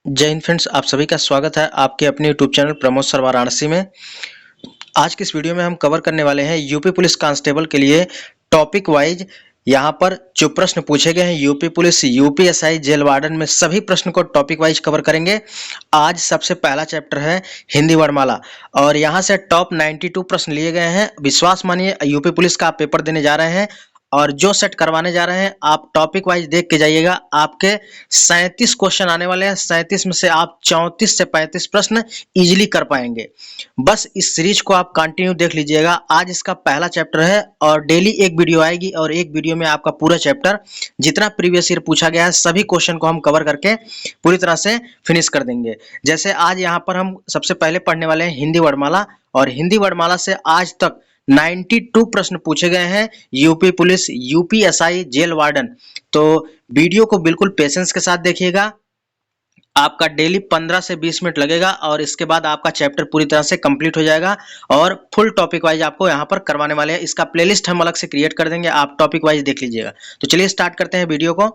जय हिंद फ्रेंड्स, आप सभी का स्वागत है आपके अपने YouTube channel Pramod sir Varanasi में। आज की इस वीडियो में हम कवर करने वाले हैं यूपी पुलिस कांस्टेबल के लिए टॉपिक वाइज यहाँ पर जो प्रश्न पूछे गए हैं UP police, UPSI, jail warden में सभी प्रश्न को टॉपिक वाइज कवर करेंगे। आज सबसे पहला चैप्टर है हिंदी वर्णमाला और यहाँ से टॉप 92 प्रश्न लिए गए हैं। विश्वास मानिए यूपी पुलिस का आप पेपर देने जा रहे हैं और जो सेट करवाने जा रहे हैं आप टॉपिक वाइज देख के जाइएगा। आपके 37 क्वेश्चन आने वाले हैं। 37 में से आप 34 से 35 प्रश्न इजीली कर पाएंगे। बस इस सीरीज को आप कंटिन्यू देख लीजिएगा। आज इसका पहला चैप्टर है और डेली एक वीडियो आएगी और एक वीडियो में आपका पूरा चैप्टर जितना प्रीवियस ईयर पूछा गया है सभी क्वेश्चन को हम कवर करके पूरी तरह से फिनिश कर देंगे। जैसे आज यहाँ पर हम सबसे पहले पढ़ने वाले हैं हिंदी वर्णमाला और हिंदी वर्णमाला से आज तक 92 प्रश्न पूछे गए हैं UP police, UPSI, jail warden. तो वीडियो को बिल्कुल पेशेंस के साथ देखिएगा। आपका डेली 15 से 20 मिनट लगेगा और इसके बाद आपका चैप्टर पूरी तरह से कंप्लीट हो जाएगा और फुल टॉपिक वाइज आपको यहाँ पर करवाने वाले हैं। इसका प्लेलिस्ट हम अलग से क्रिएट कर देंगे, आप टॉपिक वाइज देख लीजिएगा। तो चलिए स्टार्ट करते हैं वीडियो को।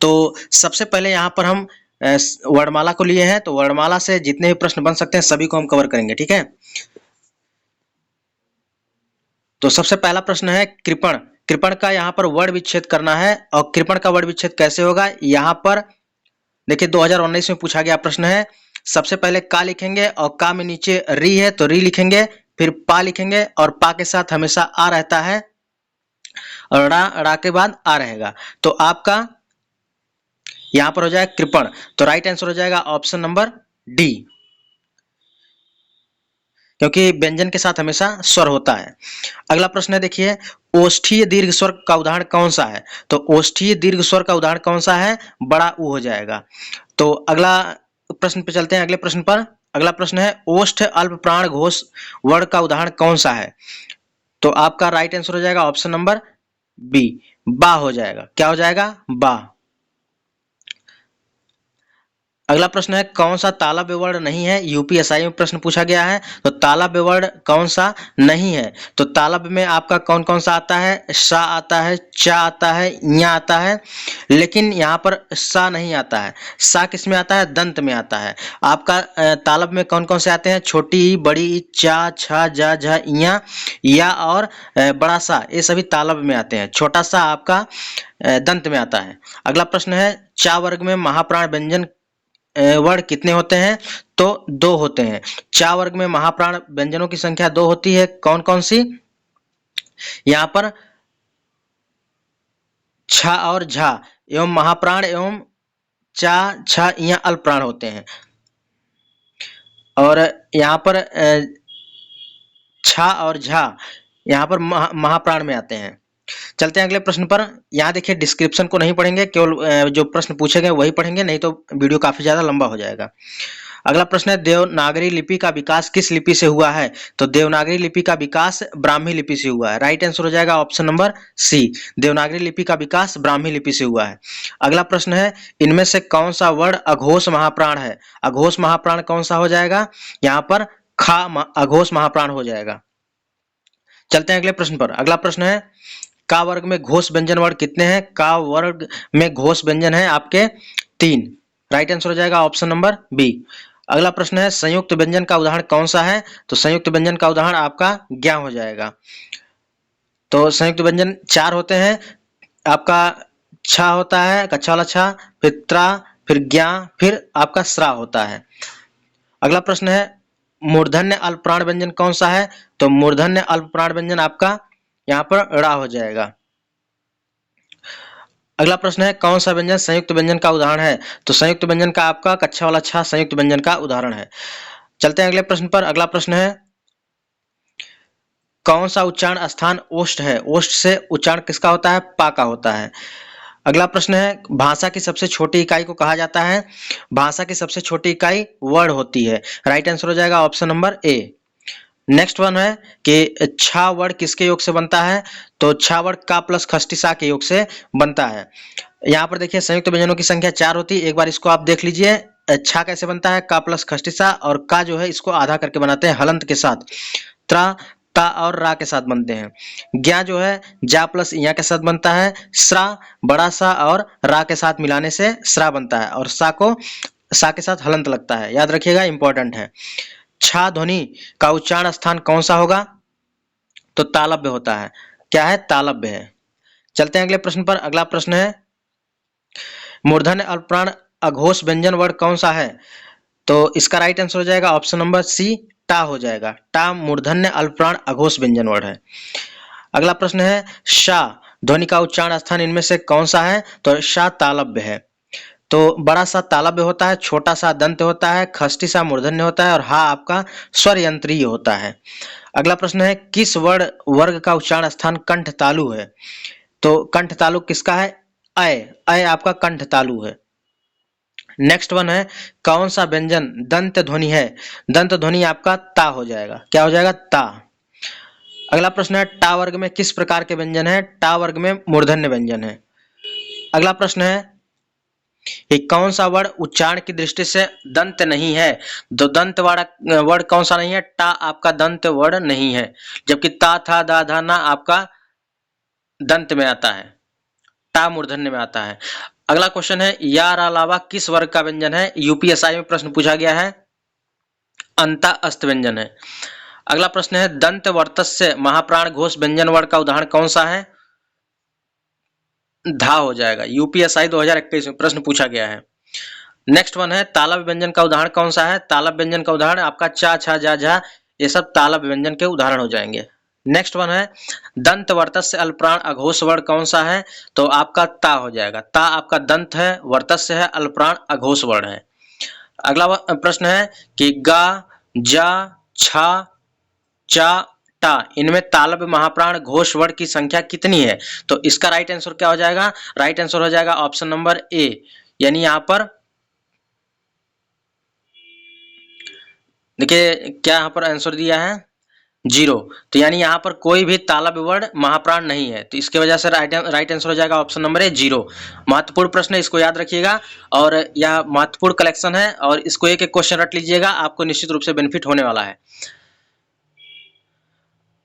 तो सबसे पहले यहाँ पर हम वर्णमाला को लिए हैं, तो वर्णमाला से जितने भी प्रश्न बन सकते हैं सभी को हम कवर करेंगे, ठीक है। तो सबसे पहला प्रश्न है कृपण। कृपण का यहाँ पर वर्ण विच्छेद करना है और कृपण का वर्ण विच्छेद कैसे होगा यहाँ पर देखिए 2019 में पूछा गया प्रश्न है। सबसे पहले का लिखेंगे और का में नीचे री है तो री लिखेंगे, फिर पा लिखेंगे और पा के साथ हमेशा आ रहता है और रा के बाद आ रहेगा। तो आपका यहाँ पर हो जाएगा कृपण। तो राइट आंसर हो जाएगा ऑप्शन नंबर डी, क्योंकि व्यंजन के साथ हमेशा स्वर होता है। अगला प्रश्न है देखिए ओष्ठीय दीर्घ स्वर का उदाहरण कौन सा है। तो ओष्ठीय दीर्घ स्वर का उदाहरण कौन सा है, बड़ा ऊ हो जाएगा। तो अगला प्रश्न पे चलते हैं, अगले प्रश्न पर। अगला प्रश्न है ओष्ठ अल्प प्राण घोष वर्ण का उदाहरण कौन सा है। तो आपका राइट आंसर हो जाएगा ऑप्शन नंबर बी, बा हो जाएगा। क्या हो जाएगा, बा। अगला प्रश्न है कौन सा तालव्य वर्ण नहीं है, यूपीएसआई में प्रश्न पूछा गया है। तो तालव्य वर्ण कौन सा नहीं है। तो तालव्य में आपका कौन कौन सा आता है, सा आता है, चा आता है, या आता है, लेकिन यहाँ पर सा नहीं आता है। सा किस में आता है, दंत में आता है। आपका तालव्य में कौन कौन से आते हैं, छोटी, बड़ी, चा, छा, जा, झा, या और बड़ा सा, ये सभी तालव्य में आते हैं। छोटा सा आपका दंत में आता है। अगला प्रश्न है चा वर्ग में महाप्राण व्यंजन वर्ण कितने होते हैं। तो 2 होते हैं। चा वर्ग में महाप्राण व्यंजनों की संख्या 2 होती है। कौन कौन सी, यहाँ पर छा और झा एवं महाप्राण एवं चा, छा, या अल्पप्राण होते हैं और यहाँ पर छा और झा यहाँ पर महाप्राण में आते हैं। चलते हैं अगले प्रश्न पर। यहाँ देखिए डिस्क्रिप्शन को नहीं पढ़ेंगे, केवल जो प्रश्न पूछे गए वही पढ़ेंगे, नहीं तो वीडियो काफी ज्यादा लंबा हो जाएगा। अगला प्रश्न है देवनागरी लिपि का विकास किस लिपि से हुआ है। तो देवनागरी लिपि का विकास ब्राह्मी लिपि से हुआ है। राइट आंसर हो जाएगा ऑप्शन नंबर सी, देवनागरी लिपि का विकास ब्राह्मी लिपि से हुआ है। अगला प्रश्न है इनमें से कौन सा वर्ण अघोष महाप्राण है। अघोष महाप्राण कौन सा हो जाएगा, यहाँ पर खा अघोष महाप्राण हो जाएगा। चलते हैं अगले प्रश्न पर। अगला प्रश्न है का वर्ग में घोष व्यंजन वर्ण कितने हैं। का वर्ग में घोष व्यंजन है आपके 3। राइट आंसर हो जाएगा ऑप्शन नंबर बी। अगला प्रश्न है संयुक्त व्यंजन का उदाहरण कौन सा है। तो संयुक्त व्यंजन का उदाहरण आपका ज्ञा हो जाएगा। तो संयुक्त व्यंजन 4 होते हैं। आपका छा होता है, कच्चा वाला छा, फिर त्रा, फिर ज्ञा, फिर आपका स्रा होता है। अगला प्रश्न है मूर्धन्य अल्पप्राण व्यंजन कौन सा है। तो मूर्धन्य अल्पप्राण व्यंजन आपका यहाँ पर ड़ा हो जाएगा। अगला प्रश्न है कौन सा व्यंजन संयुक्त व्यंजन का उदाहरण है। तो संयुक्त व्यंजन का आपका कच्चा वाला छा संयुक्त व्यंजन का उदाहरण है। चलते हैं अगले प्रश्न पर। अगला प्रश्न है कौन सा उच्चारण स्थान ओष्ठ है। ओष्ठ से उच्चारण किसका होता है, पा का होता है। अगला प्रश्न है भाषा की सबसे छोटी इकाई को कहा जाता है। भाषा की सबसे छोटी इकाई वर्ण होती है। राइट आंसर हो जाएगा option number A. Next one है कि छा वर्ण किसके योग से बनता है। तो छा वर्ण का प्लस खष्टी सा के योग से बनता है। यहाँ पर देखिए संयुक्त व्यंजनों की संख्या 4 होती है। एक बार इसको आप देख लीजिए छा कैसे बनता है, का प्लस खष्टी सा, और का जो है इसको आधा करके बनाते हैं हलंत के साथ। त्रा, ता और रा के साथ बनते हैं। ज्ञा जो है जा प्लस या के साथ बनता है। स्रा बड़ा सा और रा के साथ मिलाने से स्रा बनता है और सा को सा के साथ हलंत लगता है, याद रखिएगा, इंपॉर्टेंट है। छा ध्वनि का उच्चारण स्थान कौन सा होगा? तो तालव्य होता है। क्या है? तालव्य है। चलते हैं अगले प्रश्न पर। अगला प्रश्न है मूर्धन्य अल्पप्राण अघोष व्यंजन वर्ण कौन सा है? तो इसका राइट आंसर हो जाएगा ऑप्शन नंबर सी, टा हो जाएगा। टा मूर्धन्य अल्पप्राण अघोष व्यंजन वर्ण है। अगला प्रश्न है शा ध्वनि का उच्चारण स्थान इनमें से कौन सा है? तो शा तालव्य है। तो बड़ा सा तालव्य होता है, छोटा सा दंत होता है, खष्टी सा मूर्धन्य होता है और हा आपका स्वर यंत्रीय होता है। अगला प्रश्न है किस वर्ण वर्ग का उच्चारण स्थान कंठ तालु है? तो कंठ तालु किसका है? अय। अय आपका कंठ तालु है। नेक्स्ट वन है कौन सा व्यंजन दंत ध्वनि है? दंत ध्वनि आपका ता हो जाएगा। क्या हो जाएगा? ता। अगला प्रश्न है टा वर्ग में किस प्रकार के व्यंजन है? टा वर्ग में मूर्धन्य व्यंजन है। अगला प्रश्न है कि कौन सा वर्ण उच्चारण की दृष्टि से दंत नहीं है? तो दंत वर्ण कौन सा नहीं है? टा आपका दंत वर्ण नहीं है, जबकि ता था दा धा ना आपका दंत में आता है, टा मूर्धन्य में आता है। अगला क्वेश्चन है यार अलावा किस वर्ग का व्यंजन है? यूपीएसआई में प्रश्न पूछा गया है, अंता अस्त व्यंजन है। अगला प्रश्न है दंत वर्तस्य महाप्राण घोष व्यंजन वर्ण का उदाहरण कौन सा है? धा हो जाएगा। यूपीएसआई 2021 में प्रश्न पूछा गया है। नेक्स्ट वन है तालव्य व्यंजन का उदाहरण कौन सा है? तालव्य व्यंजन का उदाहरण आपका चा छा जा झा, ये सब तालव्य व्यंजन के उदाहरण हो जाएंगे। नेक्स्ट वन है दंत वर्तस्य अल्पप्राण अघोष वर्ण कौन सा है? तो आपका ता हो जाएगा। ता आपका दंत है, वर्तस्य है, अल्पप्राण अघोष वर्ण है। अगला प्रश्न है कि गा जा छा चा टा इनमें तालव्य महाप्राण घोष वर्ण की संख्या कितनी है? तो इसका राइट आंसर क्या हो जाएगा? राइट आंसर हो जाएगा ऑप्शन नंबर ए, यानी यहां पर देखिए क्या यहाँ पर आंसर दिया है 0, तो यानी यहाँ पर कोई भी तालव्य वर्ण महाप्राण नहीं है, तो इसके वजह से राइट आंसर हो जाएगा ऑप्शन नंबर ए 0। महत्वपूर्ण प्रश्न है, इसको याद रखिएगा और यह महत्वपूर्ण कलेक्शन है और इसको एक एक क्वेश्चन रट लीजिएगा, आपको निश्चित रूप से बेनिफिट होने वाला है।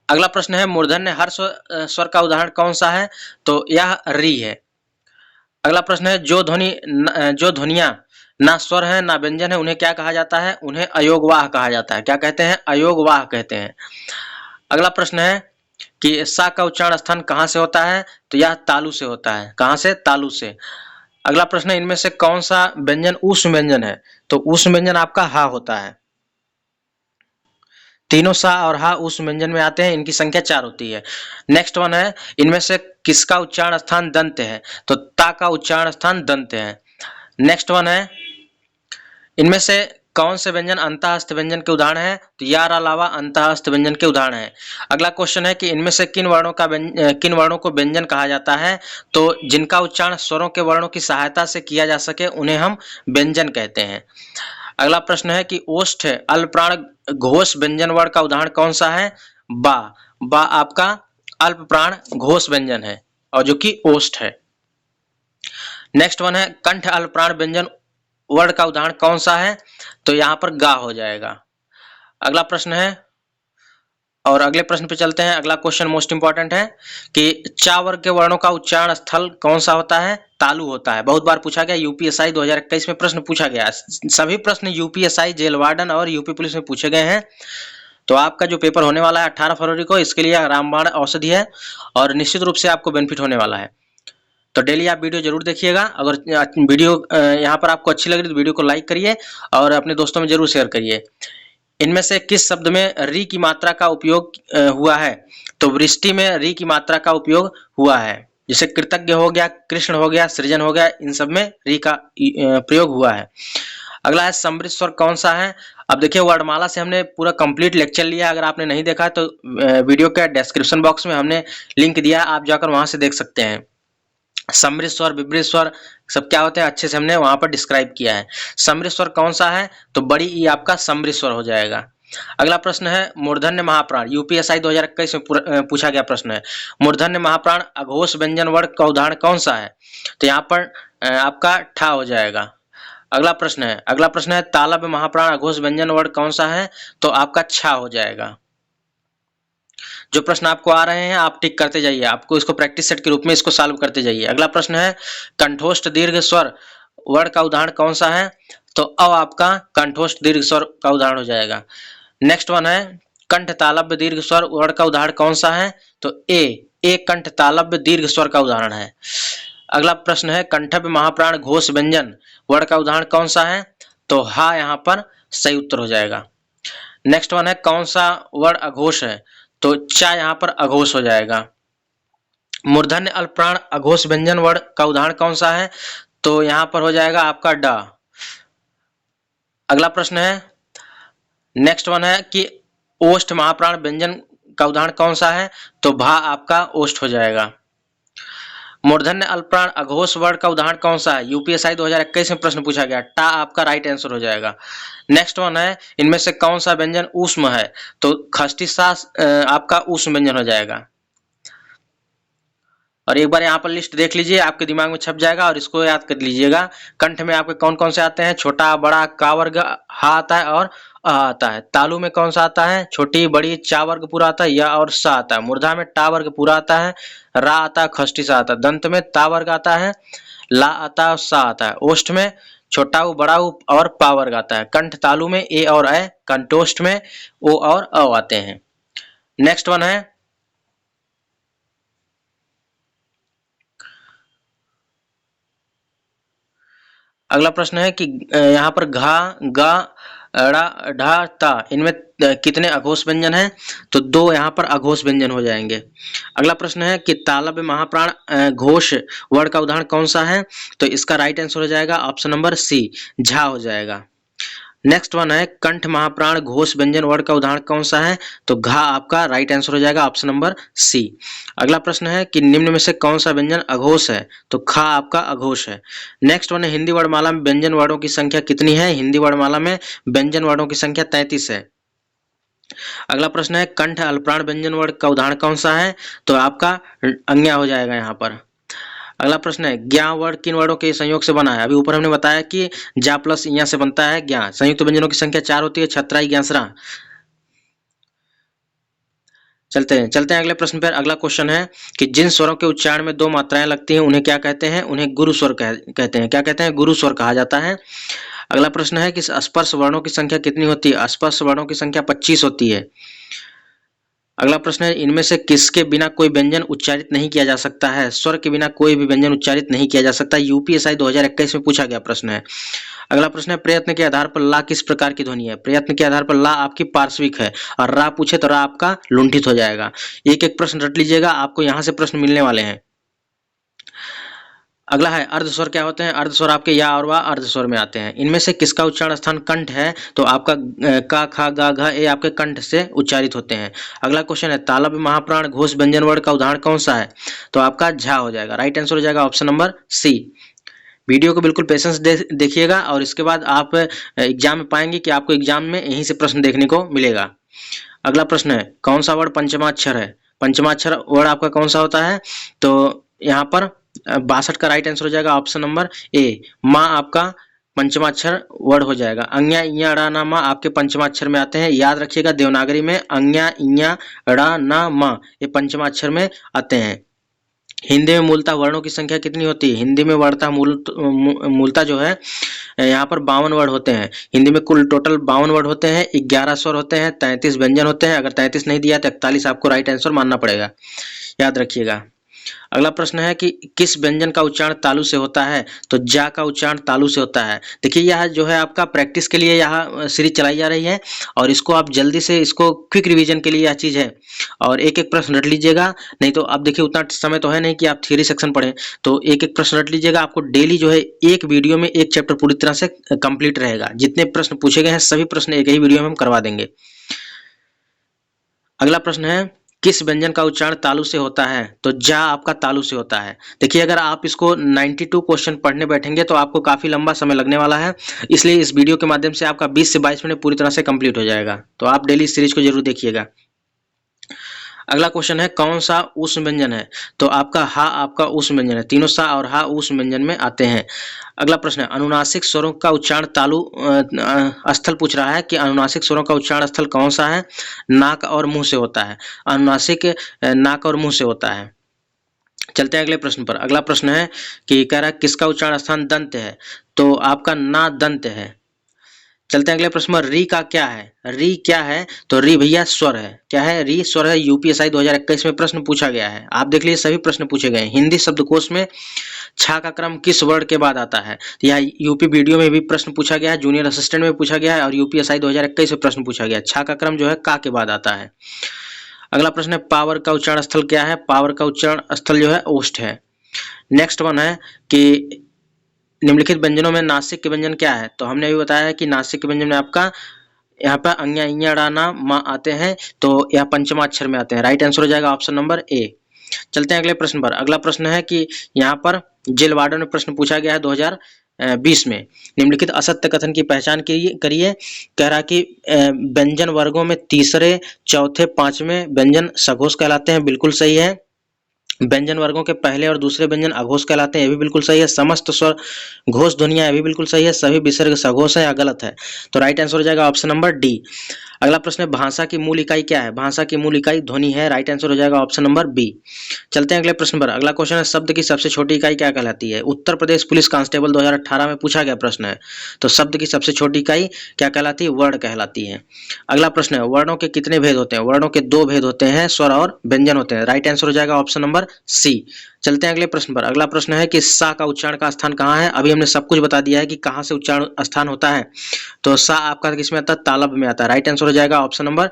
अगला प्रश्न है मूर्धन्य हर स्वर का उदाहरण कौन सा है? तो यह री है। अगला प्रश्न है जो ध्वनियां ना स्वर है ना व्यंजन है उन्हें क्या कहा जाता है? उन्हें अयोगवाह कहा जाता है। क्या कहते हैं? अयोगवाह कहते हैं। अगला प्रश्न है कि सा का उच्चारण स्थान कहां से होता है? तो यह तालु से होता है। कहां से? तालु से। अगला प्रश्न है इनमें से कौन सा व्यंजन ऊष्म व्यंजन है? तो ऊष्म व्यंजन आपका हा होता है। तीनों सा और हा ऊष्म व्यंजन में आते हैं, इनकी संख्या 4 होती है। नेक्स्ट वन है इनमें से किसका उच्चारण स्थान दंत है? तो ता का उच्चारण स्थान दंत है। नेक्स्ट वन है इनमें से कौन से व्यंजन अंतःस्थ व्यंजन के उदाहरण है? तो यार अलावा अंतःस्थ व्यंजन के उदाहरण है। अगला क्वेश्चन है कि इनमें से किन वर्णों को व्यंजन कहा जाता है? तो जिनका उच्चारण स्वरों के वर्णों की सहायता से किया जा सके उन्हें हम व्यंजन कहते हैं। अगला प्रश्न है कि ओष्ठ अल्पप्राण घोष व्यंजन वर्ण का उदाहरण कौन सा है? बा। बा आपका अल्पप्राण घोष व्यंजन है और जो कि ओष्ठ है। नेक्स्ट वन है कंठ अल्पप्राण व्यंजन वर्ण का उदाहरण कौन सा है? तो यहां पर गा हो जाएगा। अगला प्रश्न है और अगले प्रश्न पे चलते हैं। अगला क्वेश्चन मोस्ट इंपॉर्टेंट है कि चा वर्ग के वर्णों का उच्चारण स्थल कौन सा होता है? तालु होता है। बहुत बार पूछा गया, यूपीएसआई 2021 में प्रश्न पूछा गया। सभी प्रश्न यूपीएसआई, जेल वार्डन और यूपी पुलिस में पूछे गए हैं। तो आपका जो पेपर होने वाला है 18 फरवरी को, इसके लिए रामबाण औषधि है और निश्चित रूप से आपको बेनिफिट होने वाला है। तो डेली आप वीडियो जरूर देखिएगा। अगर वीडियो यहाँ पर आपको अच्छी लग रही तो वीडियो को लाइक करिए और अपने दोस्तों में जरूर शेयर करिए। इनमें से किस शब्द में री की मात्रा का उपयोग हुआ है? तो वृष्टि में री की मात्रा का उपयोग हुआ है। जैसे कृतज्ञ हो गया, कृष्ण हो गया, सृजन हो गया, इन सब में री का प्रयोग हुआ है। अगला है समृद्ध स्वर कौन सा है? अब देखिए वर्णमाला से हमने पूरा कंप्लीट लेक्चर लिया। अगर आपने नहीं देखा तो वीडियो के डिस्क्रिप्शन बॉक्स में हमने लिंक दिया, आप जाकर वहां से देख सकते हैं। समृद्ध स्वर, विपरीत स्वर सब क्या होते हैं अच्छे से हमने वहां पर डिस्क्राइब किया है। समृद्ध स्वर कौन सा है? तो बड़ी ई आपका समृद्ध स्वर हो जाएगा। अगला प्रश्न है मूर्धन्य महाप्राण, यूपीएसआई 2021 में पूछा गया प्रश्न है। मूर्धन्य महाप्राण अघोष व्यंजन वर्ण का उदाहरण कौन सा है? तो यहाँ पर आपका ठा हो जाएगा। अगला प्रश्न है तालव्य महाप्राण अघोष व्यंजन वर्ण कौन सा है? तो आपका छा हो जाएगा। जो प्रश्न आपको आ रहे हैं आप टिक करते जाइए, आपको इसको प्रैक्टिस सेट के रूप में इसको सॉल्व करते जाइए। अगला प्रश्न है कंठोष्ठ दीर्घ स्वर वर्ण का उदाहरण कौन सा है? तो अ आपका कंठोष्ठ दीर्घ स्वर का उदाहरण हो जाएगा। नेक्स्ट वन है कंठ तालव्य दीर्घ स्वर वर्ण का उदाहरण कौन सा है? तो ए कंठ तालव्य दीर्घ स्वर का उदाहरण है। अगला प्रश्न है कंठव्य महाप्राण घोष व्यंजन वर्ण का उदाहरण कौन सा है? तो हा यहाँ पर सही उत्तर हो जाएगा। नेक्स्ट वन है कौन सा वर्ण अघोष है? तो चा यहाँ पर अघोष हो जाएगा। मूर्धन्य अल्पप्राण अघोष व्यंजन वर्ण का उदाहरण कौन सा है? तो यहाँ पर हो जाएगा आपका ड। अगला प्रश्न है नेक्स्ट वन है कि ओष्ठ महाप्राण व्यंजन का उदाहरण कौन सा है? तो भा आपका ओष्ठ हो जाएगा। मूर्धन्य अल्पप्राण अघोष वर्ण का उदाहरण कौन सा है? यूपीएसआई 2021 में प्रश्न पूछा गया, टा आपका राइट आंसर हो जाएगा। नेक्स्ट वन है इनमें से कौन सा व्यंजन ऊष्म है? तो खष्टी सा आपका ऊष्म व्यंजन हो जाएगा। और एक बार यहाँ पर लिस्ट देख लीजिए, आपके दिमाग में छप जाएगा और इसको याद कर लीजिएगा। कंठ में आपके कौन कौन से आते हैं? छोटा बड़ा का वर्ग हा आता है और अ आता है। तालु में कौन सा आता है? छोटी बड़ी चा वर्ग पूरा आता है, या और सा आता है। मूर्धा में टा वर्ग पूरा आता है, रा आता है, खष्टी सा आता है। दंत में ता वर्ग आता है, ला आता है, सा आता है। ओष्ठ में छोटा उ बड़ा उ और पा वर्ग आता है। कंठ तालु में ए और ए, कंठोष्ठ में ओ और अ आते हैं। नेक्स्ट वन है अगला प्रश्न है कि यहाँ पर घा गा ड़ा ढा ता इनमें कितने अघोष व्यंजन हैं? तो 2 यहाँ पर अघोष व्यंजन हो जाएंगे। अगला प्रश्न है कि तालव्य महाप्राण घोष वर्ण का उदाहरण कौन सा है? तो इसका राइट आंसर हो जाएगा ऑप्शन नंबर सी, झा हो जाएगा। नेक्स्ट वन है कंठ महाप्राण घोष व्यंजन वर्ण का उदाहरण कौन सा है? तो घा आपका राइट आंसर हो जाएगा ऑप्शन नंबर सी। अगला प्रश्न है कि निम्न में से कौन सा व्यंजन अघोष है? तो खा आपका अघोष है। नेक्स्ट वन है हिंदी वर्णमाला में व्यंजन वर्णों की संख्या कितनी है? हिंदी वर्णमाला में व्यंजन वर्णों की संख्या 33 है। अगला प्रश्न है कंठ अल्पप्राण व्यंजन वर्ण का उदाहरण कौन सा है? तो आपका अंज्ञा हो जाएगा यहाँ पर। अगला प्रश्न है ज्ञा वर्ण किन वर्णों के संयोग से बना है? अभी ऊपर हमने बताया कि जा प्लस इया से बनता है ज्ञा। संयुक्त व्यंजनों की संख्या 4 होती है, छत्राई ज्ञासरा। चलते हैं अगले प्रश्न पर। अगला क्वेश्चन है कि जिन स्वरों के उच्चारण में 2 मात्राएं लगती हैं उन्हें क्या कहते हैं? उन्हें गुरु स्वर कहते हैं। क्या कहते हैं? गुरु स्वर कहा जाता है। अगला प्रश्न है कि स्पर्श वर्णों की संख्या कितनी होती है? स्पर्श वर्णों की संख्या 25 होती है। अगला प्रश्न है इनमें से किसके बिना कोई व्यंजन उच्चारित नहीं किया जा सकता है? स्वर के बिना कोई भी व्यंजन उच्चारित नहीं किया जा सकता। यूपीएसआई 2021 में पूछा गया प्रश्न है। अगला प्रश्न है प्रयत्न के आधार पर ला किस प्रकार की ध्वनि है? प्रयत्न के आधार पर ला आपकी पार्श्विक है और रा पूछे तो रा आपका लुंठित हो जाएगा। एक एक प्रश्न रट लीजिएगा, आपको यहाँ से प्रश्न मिलने वाले हैं। अगला है अर्ध स्वर क्या होते हैं? अर्ध स्वर आपके या और वा अर्ध स्वर में आते हैं। इनमें से किसका उच्चारण स्थान कंठ है? तो आपका का खा गा घ ए आपके कंठ से उच्चारित होते हैं। अगला क्वेश्चन है तालव्य महाप्राण घोष व्यंजन वर्ण का उदाहरण कौन सा है? तो आपका झा हो जाएगा। राइट आंसर हो जाएगा ऑप्शन नंबर सी। वीडियो को बिल्कुल पेशेंस देखिएगा और इसके बाद आप एग्जाम में पाएंगे कि आपको एग्जाम में यहीं से प्रश्न देखने को मिलेगा। अगला प्रश्न है कौन सा वर्ण पंचमाक्षर है? पंचमाक्षर वर्ण आपका कौन सा होता है? तो यहाँ पर 62 का राइट आंसर हो जाएगा ऑप्शन नंबर ए, माँ आपका पंचमाक्षर वर्ड हो जाएगा। अंग्या इया ड़ा ना मा आपके पंचमाक्षर में आते हैं। याद रखिएगा देवनागरी में अंग्या इया ड़ा ना मा ये पंचमाक्षर में आते हैं। हिंदी में मूलतः वर्णों की संख्या कितनी होती है? हिंदी में वर्णतः मूलतः जो है यहाँ पर 52 वर्ड होते हैं। हिंदी में कुल टोटल 52 वर्ड होते हैं, 11 स्वर होते हैं, 33 व्यंजन होते हैं। अगर 33 नहीं दिया तो 41 आपको राइट आंसर मानना पड़ेगा, याद रखिएगा। अगला प्रश्न है कि किस व्यंजन का उच्चारण तालु से होता है? तो जा का उच्चारण तालु से होता है। देखिए यह जो है आपका प्रैक्टिस के लिए यह सीरीज चलाई जा रही है और इसको आप जल्दी से इसको क्विक रिवीजन के लिए यह चीज है और एक एक प्रश्न रट लीजिएगा। नहीं तो आप देखिए उतना समय तो है नहीं कि आप थ्योरी सेक्शन पढ़ें, तो एक एक प्रश्न रट लीजिएगा। आपको डेली जो है एक वीडियो में एक चैप्टर पूरी तरह से कंप्लीट रहेगा। जितने प्रश्न पूछे गए हैं सभी प्रश्न एक ही वीडियो में हम करवा देंगे। अगला प्रश्न है किस व्यंजन का उच्चारण तालु से होता है? तो जा आपका तालु से होता है। देखिए अगर आप इसको 92 क्वेश्चन पढ़ने बैठेंगे तो आपको काफी लंबा समय लगने वाला है, इसलिए इस वीडियो के माध्यम से आपका 20 से 22 मिनट पूरी तरह से कंप्लीट हो जाएगा। तो आप डेली इस सीरीज को जरूर देखिएगा। अगला क्वेश्चन है कौन सा ऊष्म व्यंजन है? तो आपका हा आपका ऊष्म व्यंजन है। तीनों सा और हा ऊष्म व्यंजन में आते हैं। अगला प्रश्न है अनुनासिक स्वरों का उच्चारण तालु स्थल पूछ रहा है कि अनुनासिक स्वरों का उच्चारण स्थल कौन सा है? नाक और मुंह से होता है। अनुनासिक नाक और मुंह से होता है। चलते हैं अगले प्रश्न पर। अगला प्रश्न है कि कह रहा है किसका उच्चारण स्थान दंत है? तो आपका ना दंत है। चलते हैं अगले प्रश्न पर। री का क्या है? री क्या है? तो री भैया स्वर है। क्या है? री स्वर है। यूपीएसआई 2021 में प्रश्न पूछा गया है। आप देख लीजिए सभी प्रश्न पूछे गए हैं। हिंदी शब्दकोश में छा का क्रम किस वर्ण के बाद आता है? तो यह यूपी वीडियो में भी प्रश्न पूछा गया है, जूनियर असिस्टेंट में पूछा गया है और यूपीएसआई 2021 में प्रश्न पूछा गया है। छा का क्रम जो है का के बाद आता है। अगला प्रश्न है पावर का उच्चारण स्थल क्या है? पावर का उच्चारण स्थल जो है ओष्ठ है। नेक्स्ट वन है कि निम्नलिखित व्यंजनों में नासिक के व्यंजन क्या है? तो हमने अभी बताया है कि नासिक के व्यंजन में आपका यहाँ पर अंग्या इया डाना मा आते हैं, तो यह पंचमा अक्षर में आते हैं। राइट आंसर हो जाएगा ऑप्शन नंबर ए। चलते हैं अगले प्रश्न पर। अगला प्रश्न है कि यहाँ पर जेल वार्डन में प्रश्न पूछा गया है 2020 में। निम्नलिखित असत्य कथन की पहचान करिए। कह रहा कि व्यंजन वर्गों में तीसरे, चौथे, पांचवें व्यंजन सघोष कहलाते हैं। बिल्कुल सही है। व्यंजन वर्गों के पहले और दूसरे व्यंजन अघोष कहलाते हैं। ये भी बिल्कुल सही है। समस्त स्वर घोष ध्वनियां, ये भी बिल्कुल सही है। सभी विसर्ग सघोष है या गलत है? तो राइट आंसर हो जाएगा ऑप्शन नंबर डी। अगला प्रश्न है भाषा की मूल इकाई क्या है? भाषा की मूल इकाई ध्वनि है। राइट आंसर हो जाएगा ऑप्शन नंबर बी। चलते हैं अगले प्रश्न पर। अगला क्वेश्चन है शब्द की सबसे छोटी इकाई क्या कहलाती है? उत्तर प्रदेश पुलिस कांस्टेबल 2018 में पूछा गया प्रश्न है। तो शब्द की सबसे छोटी इकाई क्या कहलाती है? वर्ण कहलाती है। अगला प्रश्न है वर्णों के कितने भेद होते हैं? वर्णों के दो भेद होते हैं, स्वर और व्यंजन होते हैं। राइट आंसर हो जाएगा ऑप्शन नंबर सी। चलते हैं अगले प्रश्न पर। अगला प्रश्न है कि सा का उच्चारण का स्थान कहाँ है? अभी हमने सब कुछ बता दिया है कि कहाँ से उच्चारण स्थान होता है। तो सा आपका किसमें आता है? तालब में आता है। राइट आंसर हो जाएगा ऑप्शन नंबर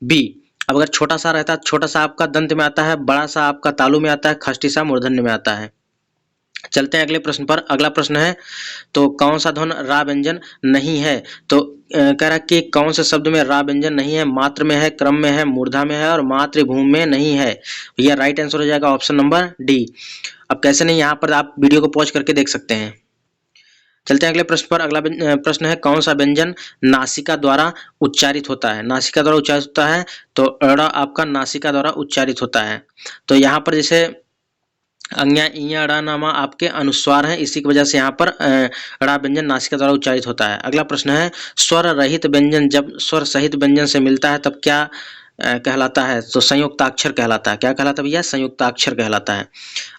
बी। अब अगर छोटा सा रहता है, छोटा सा आपका दंत में आता है, बड़ा सा आपका तालु में आता है, खष्टी सा मूर्धन्य में आता है। चलते हैं अगले प्रश्न पर। अगला प्रश्न है तो कौन सा ध्वनि रा व्यंजन नहीं है? तो कह रहा कि कौन से शब्द में रा व्यंजन नहीं है? मात्र में है, क्रम में है, मूर्धा में है और मातृभूमि में नहीं है। भैया राइट आंसर हो जाएगा ऑप्शन नंबर डी। अब कैसे नहीं, यहाँ पर आप वीडियो को पॉज करके देख सकते हैं। चलते हैं अगले प्रश्न पर। अगला प्रश्न है कौन सा व्यंजन नासिका द्वारा उच्चारित होता है? नासिका द्वारा उच्चारित होता है तो अड़ा आपका नासिका द्वारा उच्चारित होता है। तो यहाँ पर जैसे अंग्या इया अड़ा नामा आपके अनुस्वार हैं, इसी की वजह से यहाँ पर अड़ा व्यंजन नासिका द्वारा उच्चारित होता है। अगला प्रश्न है स्वर रहित व्यंजन जब स्वर सहित व्यंजन से मिलता है तब क्या कहलाता है? तो संयुक्ताक्षर कहलाता है। क्या कहलाता है भैया? संयुक्ताक्षर कहलाता है।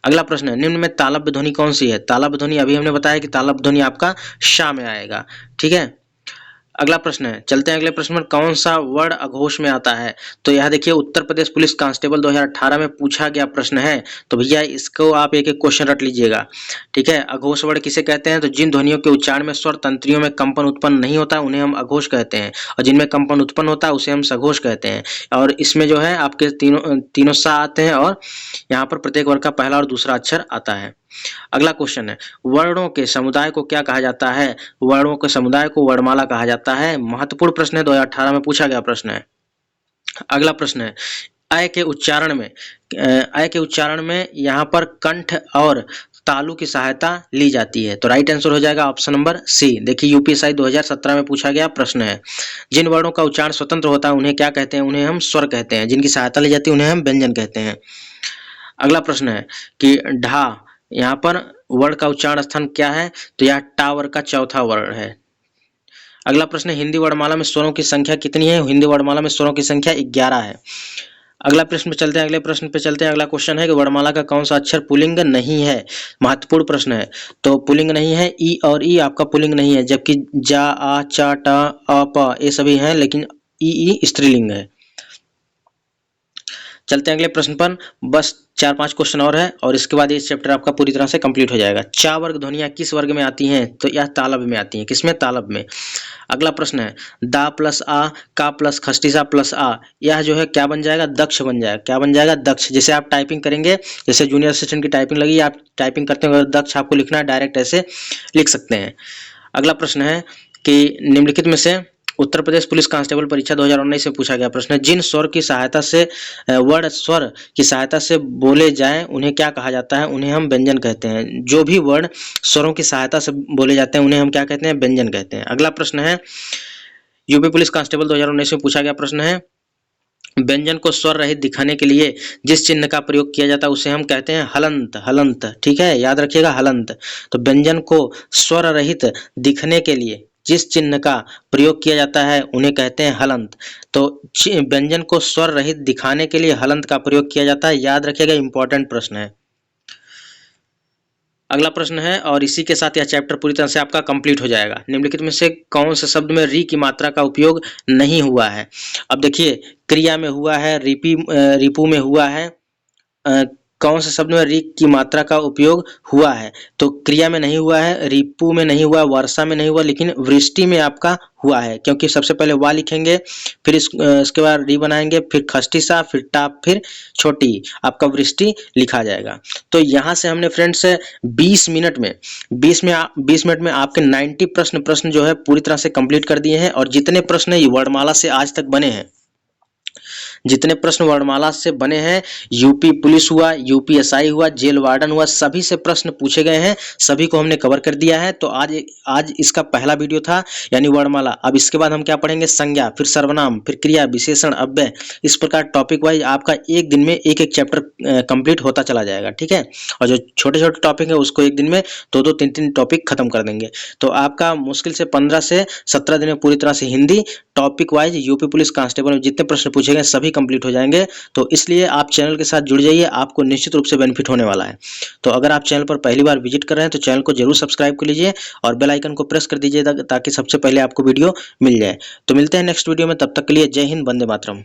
अगला प्रश्न है निम्न में तालव्य ध्वनि कौन सी है? तालव्य ध्वनि अभी हमने बताया कि तालव्य ध्वनि आपका शा में आएगा। ठीक है। अगला प्रश्न है, चलते हैं अगले प्रश्न में, कौन सा वर्ण अघोष में आता है? तो यह देखिए उत्तर प्रदेश पुलिस कांस्टेबल 2018 में पूछा गया प्रश्न है। तो भैया इसको आप एक एक क्वेश्चन रट लीजिएगा। ठीक है। अघोष वर्ण किसे कहते हैं? तो जिन ध्वनियों के उच्चारण में स्वर तंत्रियों में कंपन उत्पन्न नहीं होता उन्हें हम अघोष कहते हैं, और जिनमें कंपन उत्पन्न होता है उसे हम सघोष कहते हैं। और इसमें जो है आपके तीनों सा आते हैं और यहाँ पर प्रत्येक वर्ग का पहला और दूसरा अक्षर आता है। अगला क्वेश्चन है, वर्णों के समुदाय को क्या कहा जाता है? वर्णों के समुदाय को वर्णमाला कहा जाता है। महत्वपूर्ण प्रश्न है, 2018 में पूछा गया प्रश्न है। अगला प्रश्न है, अ के उच्चारण में यहाँ पर कंठ और तालु की सहायता ली जाती है। तो राइट आंसर हो जाएगा ऑप्शन नंबर सी। देखिए यूपीएसआई 2017 में पूछा गया प्रश्न है। जिन वर्णों का उच्चारण स्वतंत्र होता है उन्हें क्या कहते हैं? उन्हें हम स्वर कहते हैं। जिनकी सहायता ली जाती है उन्हें हम व्यंजन कहते हैं। अगला प्रश्न है कि ढा, यहाँ पर वर्ण का उच्चारण स्थान क्या है? तो यह टा वर्ग का चौथा वर्ण है। अगला प्रश्न है, हिंदी वर्णमाला में स्वरों की संख्या कितनी है? हिंदी वर्णमाला में स्वरों की संख्या 11 है। अगला प्रश्न पे चलते हैं, अगले प्रश्न पे चलते हैं। अगला क्वेश्चन है कि वर्णमाला का कौन सा अक्षर पुल्लिंग नहीं है? महत्वपूर्ण प्रश्न है। तो पुल्लिंग नहीं है, ई और ई आपका पुल्लिंग नहीं है, जबकि जा, आ, चा, टा, अ, प ये सभी हैं, लेकिन ई स्त्रीलिंग है। चलते हैं अगले प्रश्न पर। बस 4-5 क्वेश्चन और है और इसके बाद ये चैप्टर आपका पूरी तरह से कंप्लीट हो जाएगा। चा वर्ग ध्वनियां किस वर्ग में आती हैं? तो यह तालव्य में आती हैं। किसमें? तालव्य में। अगला प्रश्न है, दा प्लस आ, का प्लस खष्टिसा प्लस आ, यह जो है क्या बन जाएगा? दक्ष बन जाएगा। क्या बन जाएगा? दक्ष। जैसे आप टाइपिंग करेंगे, जैसे जूनियर असिस्टेंट की टाइपिंग लगी, आप टाइपिंग करते हैं, दक्ष आपको लिखना है, डायरेक्ट ऐसे लिख सकते हैं। अगला प्रश्न है कि निम्नलिखित में से उत्तर प्रदेश पुलिस कांस्टेबल परीक्षा 2019 में पूछा गया प्रश्न है, जिन स्वर की सहायता से वर्ण स्वर की सहायता से बोले जाएं उन्हें क्या कहा जाता है? उन्हें हम व्यंजन कहते हैं। जो भी वर्ण स्वरों की सहायता से बोले जाते हैं उन्हें हम क्या कहते हैं? व्यंजन कहते हैं। अगला प्रश्न है, यूपी पुलिस कांस्टेबल 2019 में पूछा गया प्रश्न है, व्यंजन को स्वर रहित दिखाने के लिए जिस चिन्ह का प्रयोग किया जाता है उसे हम कहते हैं हलंत। हलंत, ठीक है, याद रखिएगा, हलंत। तो व्यंजन को स्वर रहित दिखने के लिए जिस चिन्ह का प्रयोग किया जाता है उन्हें कहते हैं हलंत। तो व्यंजन को स्वर रहित दिखाने के लिए हलंत का प्रयोग किया जाता है, याद रखिएगा, इंपॉर्टेंट प्रश्न है। अगला प्रश्न है और इसी के साथ यह चैप्टर पूरी तरह से आपका कंप्लीट हो जाएगा। निम्नलिखित में से कौन से शब्द में री की मात्रा का उपयोग नहीं हुआ है? अब देखिए, क्रिया में हुआ है, रिपु में हुआ है, कौन से शब्द में री की मात्रा का उपयोग हुआ है? तो क्रिया में नहीं हुआ है, रिपु में नहीं हुआ, वर्षा में नहीं हुआ, लेकिन वृष्टि में आपका हुआ है, क्योंकि सबसे पहले वा लिखेंगे, फिर इसके बाद री बनाएंगे, फिर खष्टी सा, फिर टाप, फिर छोटी, आपका वृष्टि लिखा जाएगा। तो यहाँ से हमने फ्रेंड्स 20 मिनट में 20 मिनट में आपके 90 प्रश्न जो है पूरी तरह से कंप्लीट कर दिए हैं। और जितने प्रश्न ये वर्णमाला से आज तक बने हैं, जितने प्रश्न वर्णमाला से बने हैं, यूपी पुलिस हुआ, यूपीएसआई हुआ, जेल वार्डन हुआ, सभी से प्रश्न पूछे गए हैं, सभी को हमने कवर कर दिया है। तो आज इसका पहला वीडियो था, यानी वर्णमाला। अब इसके बाद हम क्या पढ़ेंगे? संज्ञा, फिर सर्वनाम, फिर क्रिया, विशेषण, अव्यय। इस प्रकार टॉपिक वाइज आपका एक दिन में एक चैप्टर कंप्लीट होता चला जाएगा, ठीक है। और जो छोटे छोटे टॉपिक है उसको एक दिन में 2-2, 3-3 टॉपिक खत्म कर देंगे। तो आपका मुश्किल से 15 से 17 दिन में पूरी तरह से Hindi topic wise UP police constable में जितने प्रश्न पूछे गए सभी कंप्लीट हो जाएंगे। तो इसलिए आप चैनल के साथ जुड़ जाइए, आपको निश्चित रूप से बेनिफिट होने वाला है। तो अगर आप चैनल पर पहली बार विजिट कर रहे हैं तो चैनल को जरूर सब्सक्राइब कर लीजिए और बेल आइकन को प्रेस कर दीजिए ताकि सबसे पहले आपको वीडियो मिल जाए। तो मिलते हैं नेक्स्ट वीडियो में, तब तक के लिए जय हिंद, वंदे मातरम।